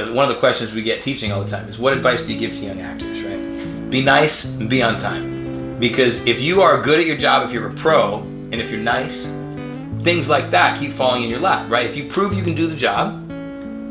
one of the questions we get teaching all the time is, what advice do you give to young actors, right? Be nice and be on time. Because if you are good at your job, if you're a pro, and if you're nice, things like that keep falling in your lap, right? If you prove you can do the job,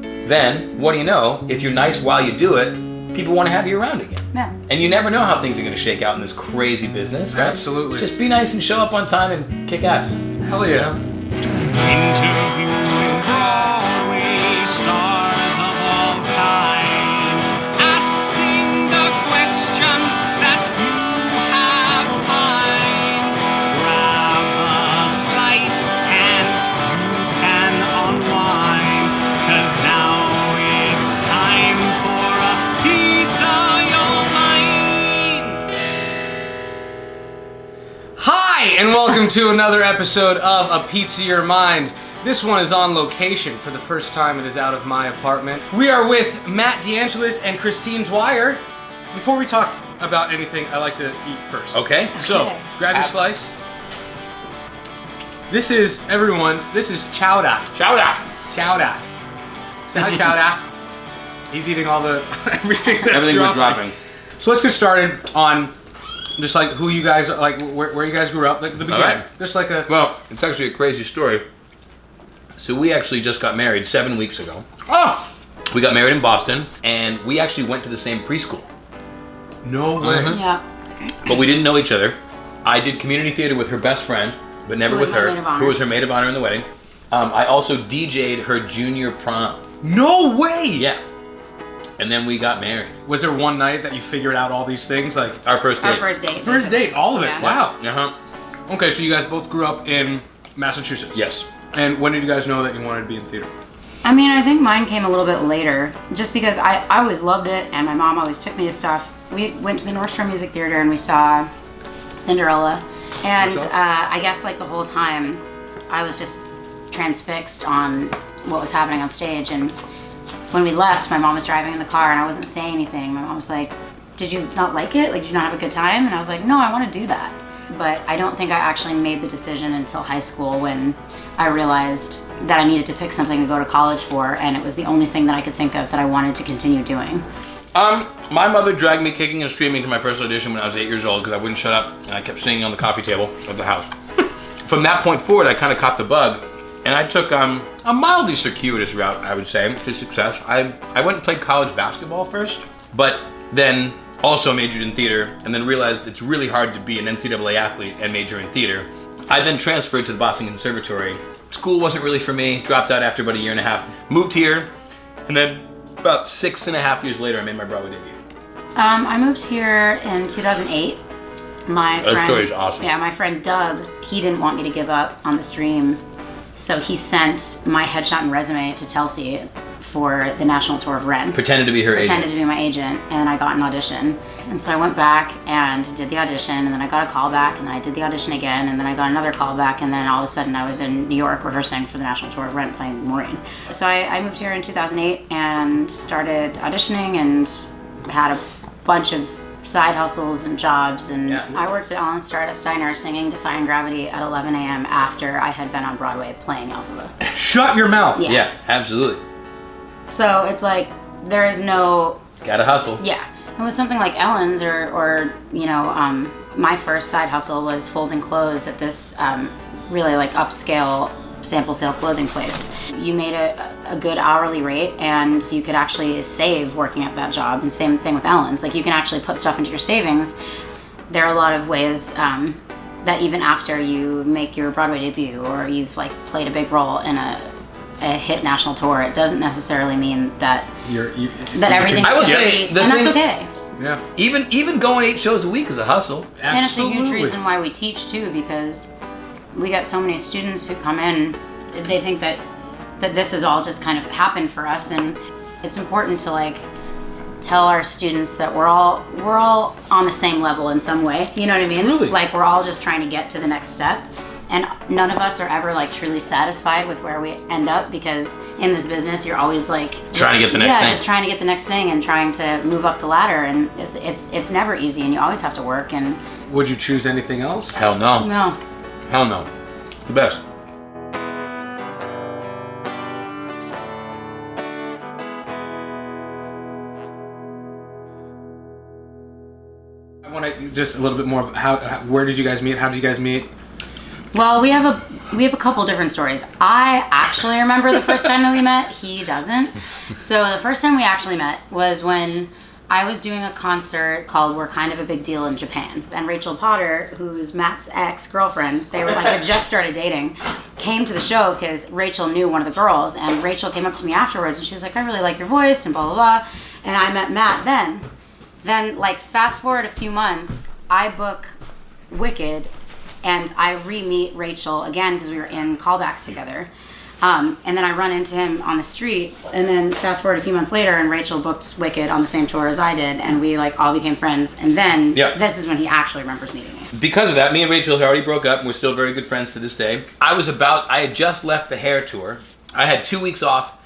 then what do you know? If you're nice while you do it, people want to have you around again. Yeah. And you never know how things are going to shake out in this crazy business, right? Absolutely. Just be nice and show up on time and kick ass. Hell yeah. Interviewing Broadway stars of all kind, asking the questions that you have pined. Grab a slice and you can unwind, 'cause now it's time for a pizza your mind. Hi, and welcome to another episode of A Pizza Your Mind. This one is on location. For the first time, it is out of my apartment. We are with Matt DeAngelis and Christine Dwyer. Before we talk about anything, I like to eat first. Okay? So, grab your slice. This is, everyone, this is chowder. Chowder! Chowder. Say hi, chowder. He's eating all the, everything that's Everything we're dropping. So let's get started on just like who you guys are, like where you guys grew up, like the beginning. right. Just like a... Well, it's actually a crazy story. So we actually just got married 7 weeks ago. Oh! We got married in Boston, and we actually went to the same preschool. No way. Yeah. But we didn't know each other. I did community theater with her best friend, but never Who was with my her, maid of honor. who was her maid of honor in the wedding. I also DJ'd her junior prom. No way! Yeah. And then we got married. Was there one night that you figured out all these things? Like, Our first date. Our first date. first date, all of it. Yeah. Wow. Uh-huh. Okay, so you guys both grew up in Massachusetts. Yes. And when did you guys know that you wanted to be in theater? I mean, I think mine came a little bit later, just because I always loved it, and my mom always took me to stuff. We went to the North Shore Music Theater and we saw Cinderella, and What's up? I guess like the whole time, I was just transfixed on what was happening on stage. And when we left, my mom was driving in the car, and I wasn't saying anything. My mom was like, "Did you not like it? Like, did you not have a good time?" And I was like, "No, I want to do that." But I don't think I actually made the decision until high school, when I realized that I needed to pick something to go to college for, and it was the only thing that I could think of that I wanted to continue doing. My mother dragged me kicking and screaming to my first audition when I was 8 years old because I wouldn't shut up, and I kept singing on the coffee table of the house. From that point forward, I kind of caught the bug, and I took a mildly circuitous route, I would say, to success. I went and played college basketball first, but then also majored in theater, and then realized it's really hard to be an NCAA athlete and major in theater. I then transferred to the Boston Conservatory. School wasn't really for me, dropped out after about a year and a half, moved here, and then about 6.5 years later, I made my Broadway debut. I moved here in 2008. My friend, That story is awesome. Yeah, my friend Doug, he didn't want me to give up on this dream, so he sent my headshot and resume to Telsey for the national tour of Rent. Pretended to be her Pretended agent. to be my agent, and I got an audition. And so I went back and did the audition, and then I got a call back, and then I did the audition again, and then I got another call back, and then all of a sudden I was in New York rehearsing for the national tour of Rent, playing Maureen. So I moved here in 2008 and started auditioning, and had a bunch of side hustles and jobs, and Yeah. I worked at Allen Stardust Diner singing Defying Gravity at 11 a.m. after I had been on Broadway playing Alphaba. Shut your mouth. Yeah. Yeah, absolutely. So it's like, there is no, Gotta hustle. yeah. It was something like Ellen's, or my first side hustle was folding clothes at this really like upscale sample sale clothing place. You made a good hourly rate, and you could actually save working at that job. And same thing with Ellen's. Like, you can actually put stuff into your savings. There are a lot of ways that even after you make your Broadway debut, or you've like played a big role in a hit national tour, it doesn't necessarily mean that that everything's I will gonna say, be, the and that's thing- okay. Yeah. Even going 8 shows a week is a hustle. And it's a huge Absolutely. reason why we teach too, because we got so many students who come in, they think that this has all just kind of happened for us, and it's important to like tell our students that we're all on the same level in some way. You know what I mean? Truly. Like, we're all just trying to get to the next step. And none of us are ever like truly satisfied with where we end up, because in this business you're always like Trying to get the next thing. just trying to get the next thing and trying to move up the ladder, and it's never easy, and you always have to work. And Would you choose anything else? Hell no. no, Hell no. It's the best. I want to just a little bit more. Where did you guys meet? How did you guys meet? Well, we have a couple different stories. I actually remember the first time that we met. He doesn't. So the first time we actually met was when I was doing a concert called We're Kind of a Big Deal in Japan. And Rachel Potter, who's Matt's ex-girlfriend, they were like, had just started dating, came to the show because Rachel knew one of the girls. And Rachel came up to me afterwards and she was like, I really like your voice and blah, blah, blah. And I met Matt then. Then, like, fast forward a few months, I book Wicked and I re-meet Rachel again because we were in callbacks together. And then I run into him on the street, and then fast forward a few months later, and Rachel booked Wicked on the same tour as I did, and we like all became friends. And then this is when he actually remembers meeting me. Because of that, me and Rachel had already broke up, and we're still very good friends to this day. I had just left the hair tour. I had 2 weeks off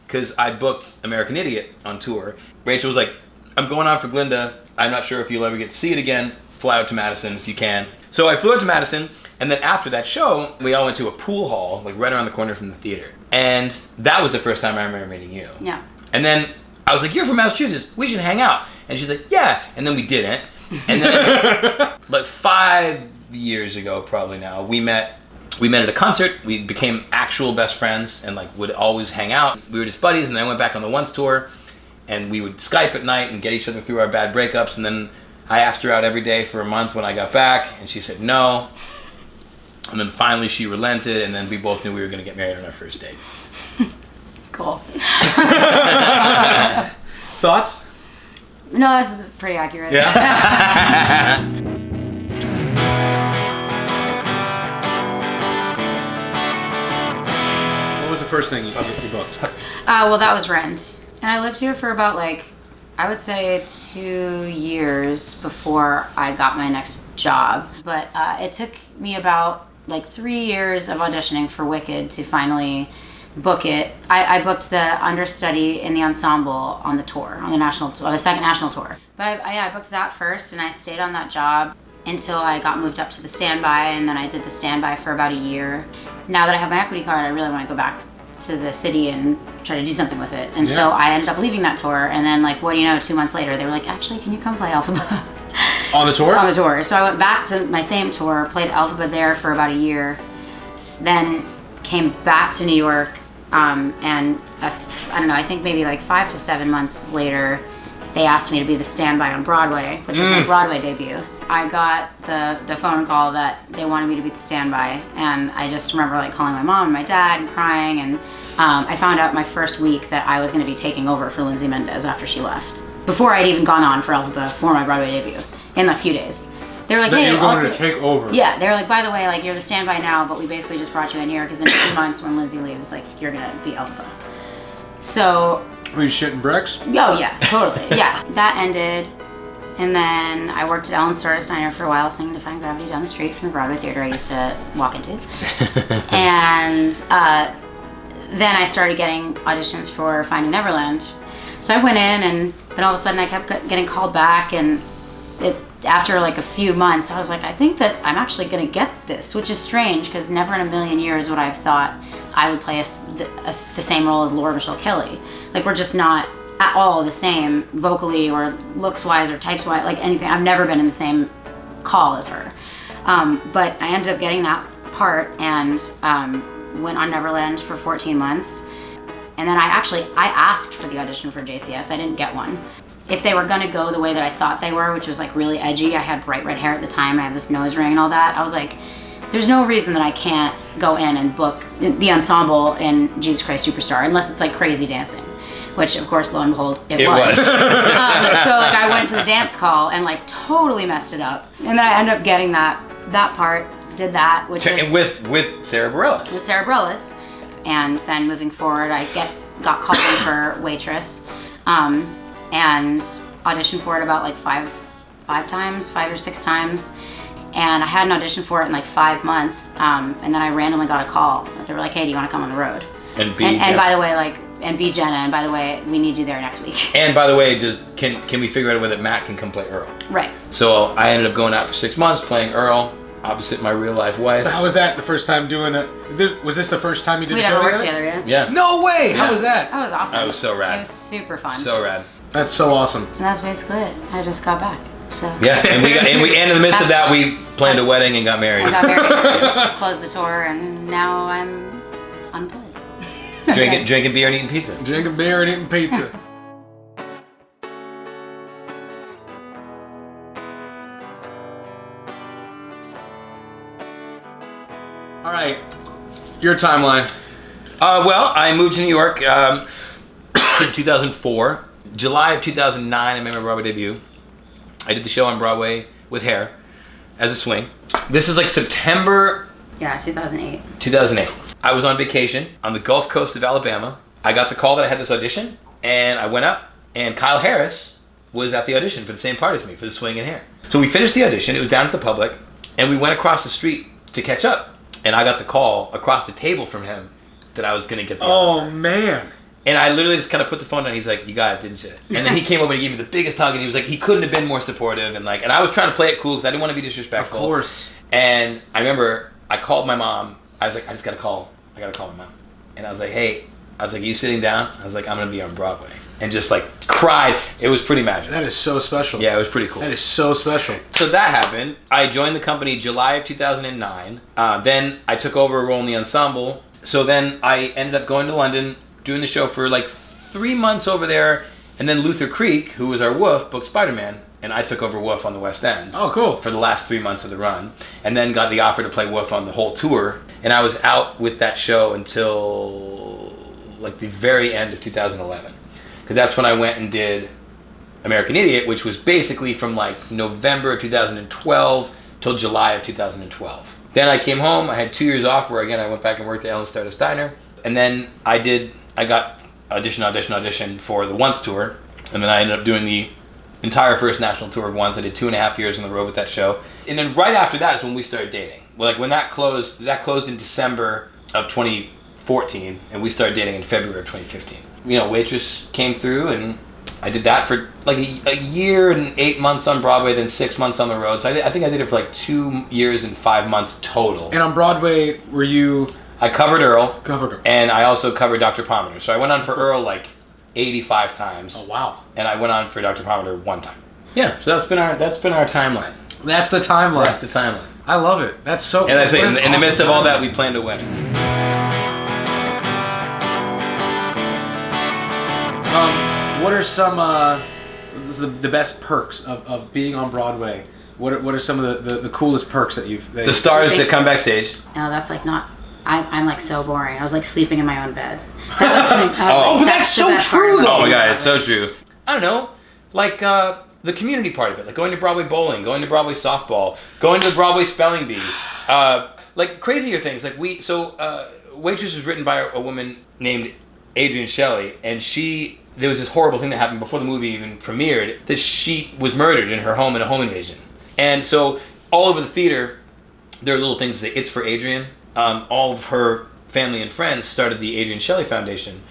because I booked American Idiot on tour. Rachel was like, I'm going on for Glinda. I'm not sure if you'll ever get to see it again. Fly out to Madison if you can. So I flew out to Madison, and then after that show, we all went to a pool hall, like right around the corner from the theater. And that was the first time I remember meeting you. Yeah. And then I was like, you're from Massachusetts. We should hang out. And she's like, yeah. And then we didn't. And then, like 5 years ago, probably now, we met at a concert. We became actual best friends and like would always hang out. We were just buddies, and then I went back on the Once tour, and we would Skype at night and get each other through our bad breakups. And then I asked her out every day for a month when I got back, and she said no. And then finally she relented, and then we both knew we were going to get married on our first date. Cool. Thoughts? No, that's pretty accurate. Yeah. What was the first thing you booked? Well, that was Rent. And I lived here for about like, I would say 2 years before I got my next job. But it took me about like 3 years of auditioning for Wicked to finally book it. I booked the understudy in the ensemble on the tour, on the second national tour. But I booked that first, and I stayed on that job until I got moved up to the standby, and then I did the standby for about a year. Now that I have my equity card, I really want to go back to the city and try to do something with it. And so I ended up leaving that tour, and then like, what do you know, 2 months later, they were like, actually, can you come play Alphaba? On the tour? On the tour. So I went back to my same tour, played Alphaba there for about a year, then came back to New York, and I don't know, I think maybe like 5 to 7 months later, they asked me to be the standby on Broadway, which was my Broadway debut. I got the phone call that they wanted me to be the standby, and I just remember like calling my mom and my dad and crying, and I found out my first week that I was going to be taking over for Lindsay Mendez after she left. Before I'd even gone on for Alphaba for my Broadway debut, in a few days. They were like, hey, you're going also, to take over. Yeah, they were like, by the way, like, you're the standby now, but we basically just brought you in here because in 2 months when Lindsay leaves, like, you're gonna be Alphaba. So. Were you shitting bricks? Oh yeah, totally. Yeah, that ended, and then I worked at Ellen Stardust Diner for a while, singing Defying Gravity down the street from the Broadway theater I used to walk into, and then I started getting auditions for Finding Neverland. So I went in, and then all of a sudden I kept getting called back, and after like a few months, I was like, I think that I'm actually going to get this, which is strange because never in a million years would I have thought I would play the same role as Laura Michelle Kelly. Like, we're just not at all the same vocally or looks-wise or types-wise, like anything. I've never been in the same call as her. But I ended up getting that part and went on Neverland for 14 months. And then I asked for the audition for JCS. I didn't get one. If they were going to go the way that I thought they were, which was like really edgy, I had bright red hair at the time, I had this nose ring and all that, I was like, there's no reason that I can't go in and book the ensemble in Jesus Christ Superstar, unless it's like crazy dancing, which of course, lo and behold, it was. So like I went to the dance call and like totally messed it up. And then I ended up getting that part, did that, which was... With Sarah Bareilles. With Sarah Bareilles. And then moving forward, I got called in for Waitress. And auditioned for it about like five or six times, and I had an audition for it in like 5 months, and then I randomly got a call. They were like, "Hey, do you want to come on the road?" And by the way, and be Jenna, and by the way, we need you there next week. And by the way, can we figure out whether Matt can come play Earl? Right. So I ended up going out for 6 months playing Earl opposite my real life wife. So how was that the first time doing it? Was this the first time you did We a show never worked together, yeah. Yeah. No way! Yeah. How was that? That was awesome. That was so rad. It was super fun. So rad. That's so awesome. And that's basically it. I just got back. So Yeah, and in the midst of that, we planned a wedding and got married. I got married, closed the tour, and now I'm unemployed. Drinking beer and eating pizza. Drinking beer and eating pizza. All right, your timeline. Well, I moved to New York in 2004. July of 2009, I made my Broadway debut. I did the show on Broadway with hair as a swing. This is like September Yeah, 2008. 2008. I was on vacation on the Gulf Coast of Alabama. I got the call that I had this audition, and I went up, and Kyle Harris was at the audition for the same part as me, for the swing and hair. So we finished the audition, it was down at the Public, and we went across the street to catch up. And I got the call across the table from him that I was going to get the offer. Oh, man. And I literally just kind of put the phone down. He's like, "You got it, didn't you?" And then he came over and he gave me the biggest hug, and he was like, he couldn't have been more supportive. And I was trying to play it cool because I didn't want to be disrespectful. Of course. And I remember I called my mom. I was like, I got to call my mom. And I was like, "Hey," I was like, "Are you sitting down?" I was like, "I'm going to be on Broadway." And just cried. It was pretty magical. That is so special. Yeah, it was pretty cool. That is so special. So that happened. I joined the company July of 2009. Then I took over a role in the ensemble. So then I ended up going to London, doing the show for 3 months over there. And then Luther Creek, who was our Wolf, booked Spider-Man. And I took over Wolf on the West End. Oh, cool. For the last 3 months of the run. And then got the offer to play Wolf on the whole tour. And I was out with that show until the very end of 2011. Because that's when I went and did American Idiot, which was basically from November 2012 till July of 2012. Then I came home. I had 2 years off where, again, I went back and worked at Ellen Stardust Diner. And then I got audition for the Once tour. And then I ended up doing the entire first national tour of Once. I did 2.5 years on the road with that show. And then right after that is when we started dating. When that closed in December of 2014, and we started dating in February of 2015. Waitress came through, and I did that for a year and 8 months on Broadway, then 6 months on the road. So I think I did it for 2 years and 5 months total. And on Broadway, were you... I covered Earl. Covered Earl. And I also covered Dr. Pomander. So I went on for Earl 85 times. Oh, wow. And I went on for Dr. Pomander 1 time. Yeah, so that's been our timeline. That's the timeline. That's the timeline. I love it. That's so... And I say, in the midst of all that, we planned a wedding. What are some the best perks of being on Broadway? What are some of the coolest perks that you've... The stars that come backstage. No, that's not... I'm so boring. I was sleeping in my own bed. That was but that's so true, though. Oh my God, it's so true. I don't know, the community part of it, going to Broadway bowling, going to Broadway softball, going to the Broadway spelling bee, crazier things. Waitress was written by a woman named Adrienne Shelley, and there was this horrible thing that happened before the movie even premiered, that she was murdered in her home in a home invasion. And so all over the theater, there are little things that say, "It's for Adrienne." All of her family and friends started the Adrienne Shelley Foundation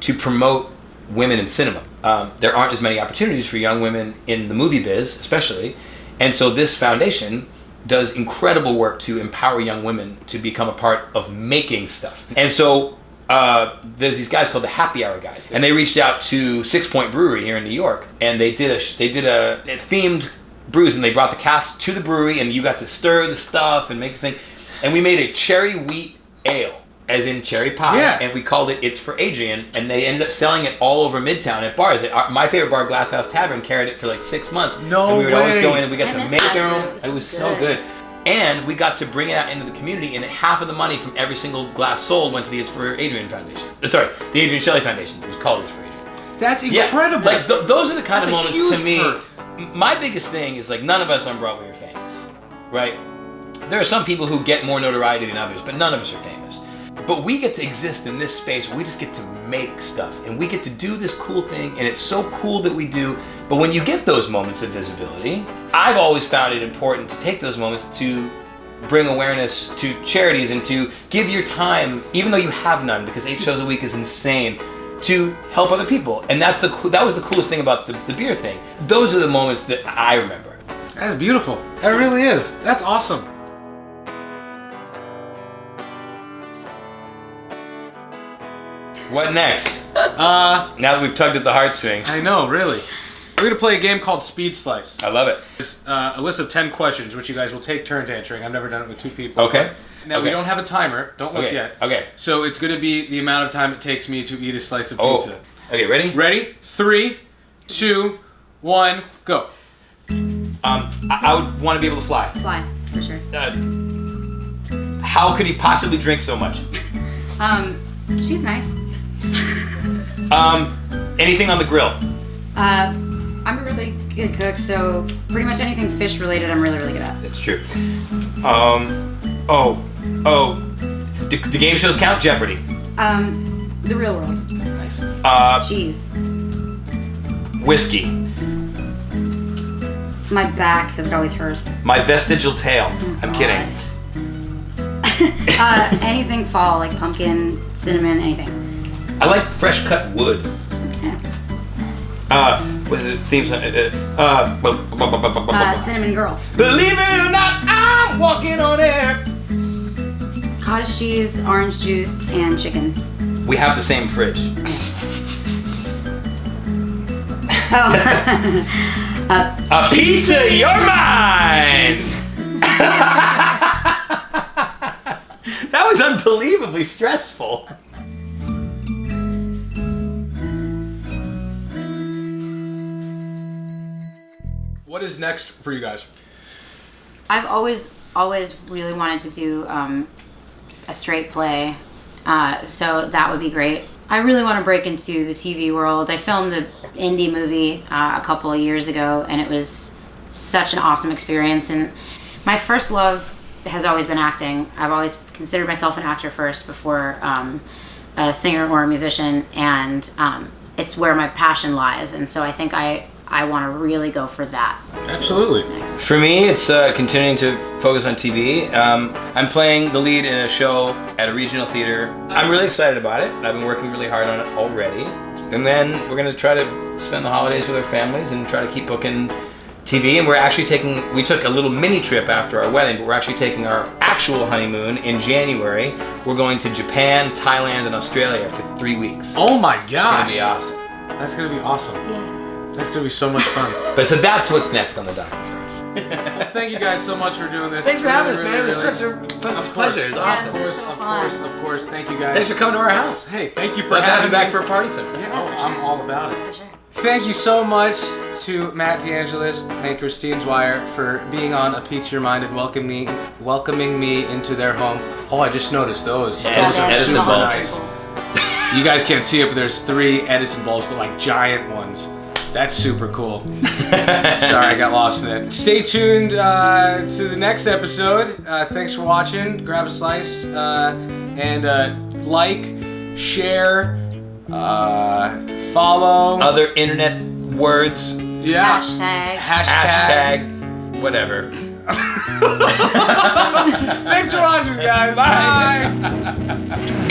to promote women in cinema. There aren't as many opportunities for young women in the movie biz, especially. And so this foundation does incredible work to empower young women to become a part of making stuff. And so there's these guys called the Happy Hour guys, and they reached out to Six Point Brewery here in New York, and they did a themed brews, and they brought the cast to the brewery, and you got to stir the stuff and make the thing. And we made a cherry wheat ale, as in cherry pie, and we called it "It's for Adrienne," and they ended up selling it all over Midtown at bars. My favorite bar, Glass House Tavern, carried it for 6 months. No and we would way. always go in, and we got to make our own. It It was was so good. And we got to bring it out into the community, and half of the money from every single glass sold went to the It's for Adrienne Foundation. Sorry, the Adrienne Shelley Foundation. It was called It's for Adrienne. That's incredible. Yeah, those are the kind of That's a moments to huge me. perk. My biggest thing is none of us on Broadway are famous, right? There are some people who get more notoriety than others, but none of us are famous. But we get to exist in this space where we just get to make stuff, and we get to do this cool thing, and it's so cool that we do. But when you get those moments of visibility, I've always found it important to take those moments to bring awareness to charities and to give your time, even though you have none, because 8 shows a week is insane, to help other people. And that was the coolest thing about the beer thing. Those are the moments that I remember. That's beautiful. That really is. That's awesome. What next? Now that we've tugged at the heartstrings. I know, really. We're going to play a game called Speed Slice. I love it. It's a list of 10 questions, which you guys will take turns answering. I've never done it with 2 people. Okay. Now, we Okay. don't have a timer. Don't look Okay. yet. Okay. So it's going to be the amount of time it takes me to eat a slice of Oh. pizza. Okay, ready? Ready? 3, 2, 1, go. I would want to be able to fly. Fly, for sure. How could he possibly drink so much? She's nice. Anything on the grill. I'm a really good cook, so pretty much anything fish related, I'm really, really good at. That's true. Do game shows count? Jeopardy. The real world. Nice. Cheese. Whiskey. My back, because it always hurts. My vestigial tail. Oh, I'm God. kidding. Anything fall, like pumpkin, cinnamon, anything. I like fresh cut wood. Yeah. What is it? Theme song. Cinnamon girl. Believe it or not, I'm walking on air. Cottage cheese, orange juice, and chicken. We have the same fridge. Oh. A pizza, you're mine. That was unbelievably stressful. What is next for you guys? I've always really wanted to do a straight play, so that would be great. I really want to break into the TV world. I filmed an indie movie a couple of years ago, and it was such an awesome experience. And my first love has always been acting. I've always considered myself an actor first before a singer or a musician, and it's where my passion lies. And so I think I want to really go for that. Absolutely. Next. For me, it's continuing to focus on TV. I'm playing the lead in a show at a regional theater. I'm really excited about it. I've been working really hard on it already. And then we're going to try to spend the holidays with our families and try to keep booking TV. And we took a little mini trip after our wedding, but we're actually taking our actual honeymoon in January. We're going to Japan, Thailand, and Australia for 3 weeks. Oh my It's gosh. going to be awesome. That's going to be awesome. Yeah. That's going to be so much fun. But so that's what's next on the documentary. Well, thank you guys so much for doing this. Thanks for having us, Really, man. It was really, such a fun Of course. pleasure. It's Yes. awesome. Of course, so of fun. course, of course. Thank you guys. Thanks for coming to our house. Hey, thank you for Love to have having you back me. for a party sometime. Yeah, oh, I'm all about it. For sure. Thank you so much to Matt DeAngelis and Christine Dwyer for being on A Pizza Your Mind and welcoming me into their home. Oh, I just noticed those. Yeah, Those are Edison super bulbs. nice. You guys can't see it, but there's 3 Edison bulbs, but like giant ones. That's super cool. Sorry, I got lost in it. Stay tuned to the next episode. Thanks for watching. Grab a slice and like, share, follow. Other internet words. Yeah. Hashtag. Hashtag. Whatever. Thanks for watching, guys. Bye. Bye.